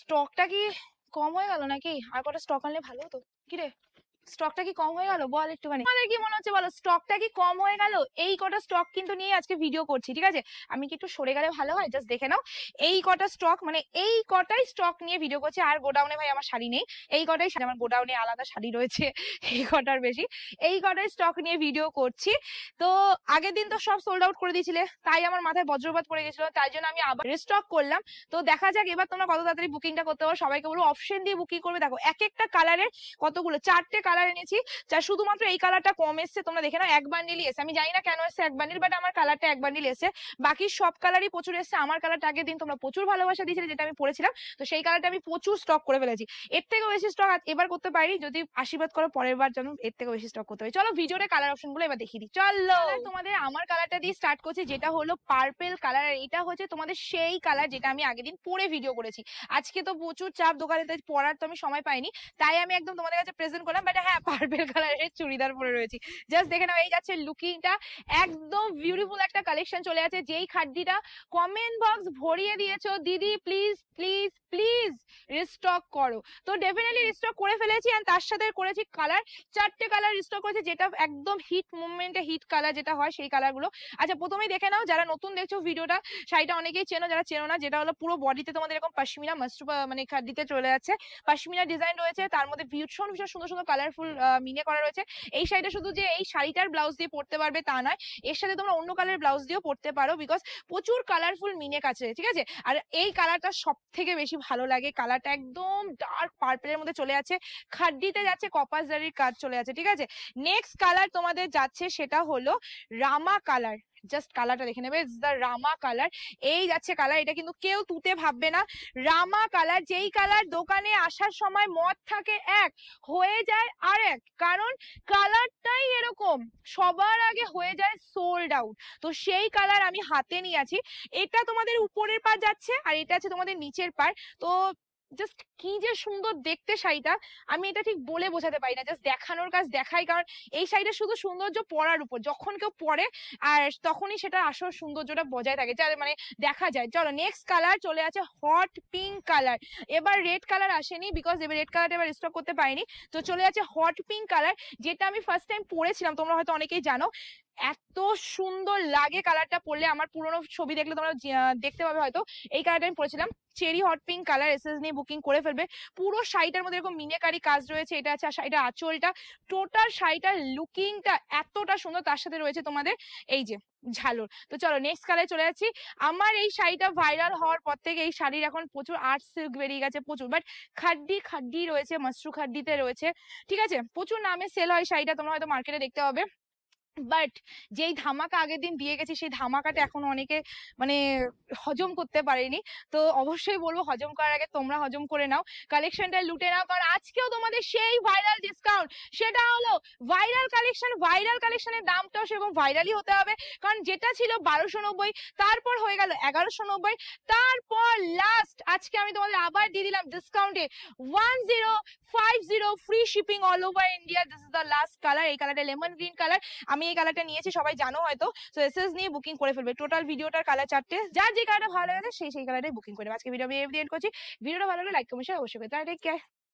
স্টকটা কি কম হয়ে গেল নাকি? আর কটা স্টক আনলে ভালো হতো। কি রে, স্টকটা কি কম হয়ে গেল? বল একটুখানি, আমাদের কি মনে হচ্ছে বলো? স্টকটা কি কম হয়ে গেল? এই কটা স্টক কিন্তু নিয়ে আজকে ভিডিও করছি, ঠিক আছে? আমি কি একটু সরে গেলে ভালো হয়? জাস্ট দেখে নাও, এই কটা স্টক, মানে এই কটাই স্টক নিয়ে ভিডিও করছি। আর গোডাউনে ভাই আমার শাড়ি নেই, এই কটাই শাড়ি, আমার গোডাউনে আলাদা শাড়ি রয়েছে এই কটার বেশি। এই কটাই স্টক নিয়ে ভিডিও করছি। তো আগের দিন তো সব সোল্ড আউট করে দিয়েছিলে, তাই আমার মাথায় বজ্রপাত পড়ে গেছিল, তাই জন্য আমি আবার রিস্টক করলাম। তো দেখা যাক এবার তোমরা কত তাড়াতাড়ি বুকিংটা করতে পারো। সবাইকে বলবো অপশন দিয়ে বুকিং করবে। দেখো এক একটা কালারের কতগুলো, 4টে কালার এনেছি, যা শুধুমাত্র এই কালারটা কম এসছে। তোমরা দেখে নাও, এক বান্ডিলই এসে, আমি জানি না কেন এসছে এক বান্ডিল, বাট আমার কালারটা এক বান্ডিল এসে। বাকি সব কালারই প্রচুর এসছে। আমার কালারটা আগের দিন তোমরা প্রচুর ভালোবাসা দিয়েছিলে, যেটা আমি পরেছিলাম, তো সেই কালারটা আমি প্রচুর স্টক করে ফেলেছি। এর থেকেও বেশি স্টক এবার করতে পারি, যদি আশীর্বাদ করো পরের বার যেন এর থেকেও বেশি স্টক করতে পারি। চলো ভিডিওতে কালার অপশন গুলো এবার দেখিয়ে দিই। চলো তোমাদের আমার কালারটা দিয়ে স্টার্ট করছি, যেটা হলো পার্পেল কালার। আর এটা হচ্ছে তোমাদের সেই কালার যেটা আমি আগের দিন পরে ভিডিও করেছি। আজকে তো প্রচুর চাপ দোকানে, তাই পরার তো আমি সময় পাইনি, তাই আমি একদম তোমাদের কাছে প্রেজেন্ট করলাম। বাট হ্যাঁ, পার্পেল কালারের চুড়িদার পরে রয়েছি। জাস্ট দেখে নাও, এই যাচ্ছে লুকিংটা, একদম বিউটিফুল একটা কালেকশন চলে আছে। যেই খাড্ডিটা কমেন্ট বক্স ভরিয়ে দিয়েছো দিদি, প্লিজ প্লিজ প্লিজ রিস্টক করো, তো ডেফিনেটলি রিস্টক করে ফেলেছি। আর তার সাথে করেছি কালার, 4টে কালার রিস্টক করেছি, যেটা একদম হিট মুভমেন্টে হিট কালার যেটা হয় সেই কালার গুলো। আচ্ছা প্রথমেই দেখে নাও, যারা নতুন দেখছো ভিডিওটা, শাড়িটা অনেকেই চেনো, যারা চেনো না, যেটা হলো পুরো বডিতে তোমাদের এরকম পশমিনা মাশরুফ মানে খাড্ডিতে চলে যাচ্ছে, পশমিনা ডিজাইন রয়েছে, তার মধ্যে ভীষণ ভীষণ সুন্দর সুন্দর কালারফুল মিনে করা রয়েছে। এই শাড়িটা শুধু যে এই শাড়িটার ব্লাউজ দিয়ে পরতে পারবে তা নয়, এর সাথে তোমরা অন্য কালারের ব্লাউজ দিয়েও পরতে পারো, বিকজ প্রচুর কালারফুল মিনে কাছে, ঠিক আছে? আর এই কালারটা সব থেকে বেশি ভালো লাগে, কালারটা একদম ডার্ক পার্পেলের মধ্যে চলে যাচ্ছে, খাড্ডিতে যাচ্ছে কপাস জারির কাজ চলে যাচ্ছে, ঠিক আছে? নেক্সট কালার তোমাদের যাচ্ছে, সেটা হলো রামা কালার। জাস্ট কালারটা দেখে নেবে, দ্য রামা কালার। এই যাচ্ছে কালার, এটা কিন্তু কেউ তুতে ভাববে না। রামা কালার, যেই কালার দোকানে আসার সময় মত থাকে এক, হয়ে যায় আরেক, কারণ কালারটাই এরকম, সবার আগে হয়ে যায় সোল্ড আউট। তো সেই কালার আমি হাতে নিয়ে আছি। এটা তোমাদের উপরের পার যাচ্ছে, আর এটা আছে তোমাদের নিচের পার। তো জাস্ট কি যে সুন্দর দেখতে শাড়িটা, আমি এটা ঠিক বলে বোঝাতে পারি না, জাস্ট দেখানোর কাজ দেখাই। কারণ এই শাড়িটা শুধু সৌন্দর্য পরার উপর, যখন কেউ পরে আর তখনই সেটা আসল সৌন্দর্যটা বজায় থাকে, যা মানে দেখা যায়। চলো নেক্সট কালার চলে আছে হট পিঙ্ক কালার। এবার রেড কালার আসেনি, বিকজ এবার রেড কালার এবার স্টক করতে পারিনি, তো চলে আছে হট পিঙ্ক কালার, যেটা আমি ফার্স্ট টাইম পরেছিলাম, তোমরা হয়তো অনেকেই জানো। এত সুন্দর লাগে কালারটা পরলে, আমার পুরোনো ছবি দেখলে তোমরা দেখতে পাবে হয়তো। এই কালারটা আমি পরেছিলাম, cherry hot pink colour. SS নিয়ে বুকিং করে ফেলবে। পুরো শাড়িটার মধ্যে এরকম মিনেকারি কাজ রয়েছে, এটা আছে শাড়িটা আঁচলটা, টোটাল শাড়িটার লুকিংটা এতটা সুন্দর। তার সাথে রয়েছে তোমাদের এই যে ঝালর। তো চলো নেক্সট কালারে চলে যাচ্ছি। আমার এই শাড়িটা ভাইরাল হওয়ার পর থেকে এই শাড়ির এখন প্রচুর আর্ট সিল্ক বেরিয়ে গেছে প্রচুর, বাট খাড্ডি খাড্ডি রয়েছে, মাশরু খাড্ডিতে রয়েছে, ঠিক আছে? প্রচুর নামে সেল হয় শাড়িটা, তোমরা হয়তো মার্কেটে দেখতে পাবে। বাট যেই ধামাকা আগের দিন দিয়ে গেছি, সেই ধামাকাটা এখন অনেকে মানে হজম করতে পারেনি। তো অবশ্যই বলবো, হজম করার আগে তোমরা হজম করে নাও, কালেকশনটা লুটে নাও, কারণ আজকেও তোমাদের সেই ভাইরাল ডিসকাউন্ট, সেটা হলো ভাইরাল কালেকশন। ভাইরাল কালেকশনের দামটাও সেরকম ভাইরালই হতে হবে, কারণ যেটা ছিল 1290, তারপর হয়ে গেল 1190, তারপর লাস্ট আজকে আমি তোমাদের আবার দিয়ে দিলাম ডিসকাউন্টে 1050 free shipping all over India. This is the last colour, এই কালারটা লেমন গ্রিন কালার। আমি এই কালারটা নিয়েছি, সবাই জানো হয়তো। তো এসএস নিয়ে বুকিং করে ফেলবে। টোটাল ভিডিওটার কালার 4টে, যার যে কালারটা ভালো লাগে সেই কালারটাই বুকিং করে। আজকে ভিডিও আমি এন্ড করছি। ভিডিওটা ভালো লাগলে লাইক কমেন্ট শেয়ার অবশ্যই করতে। Take care.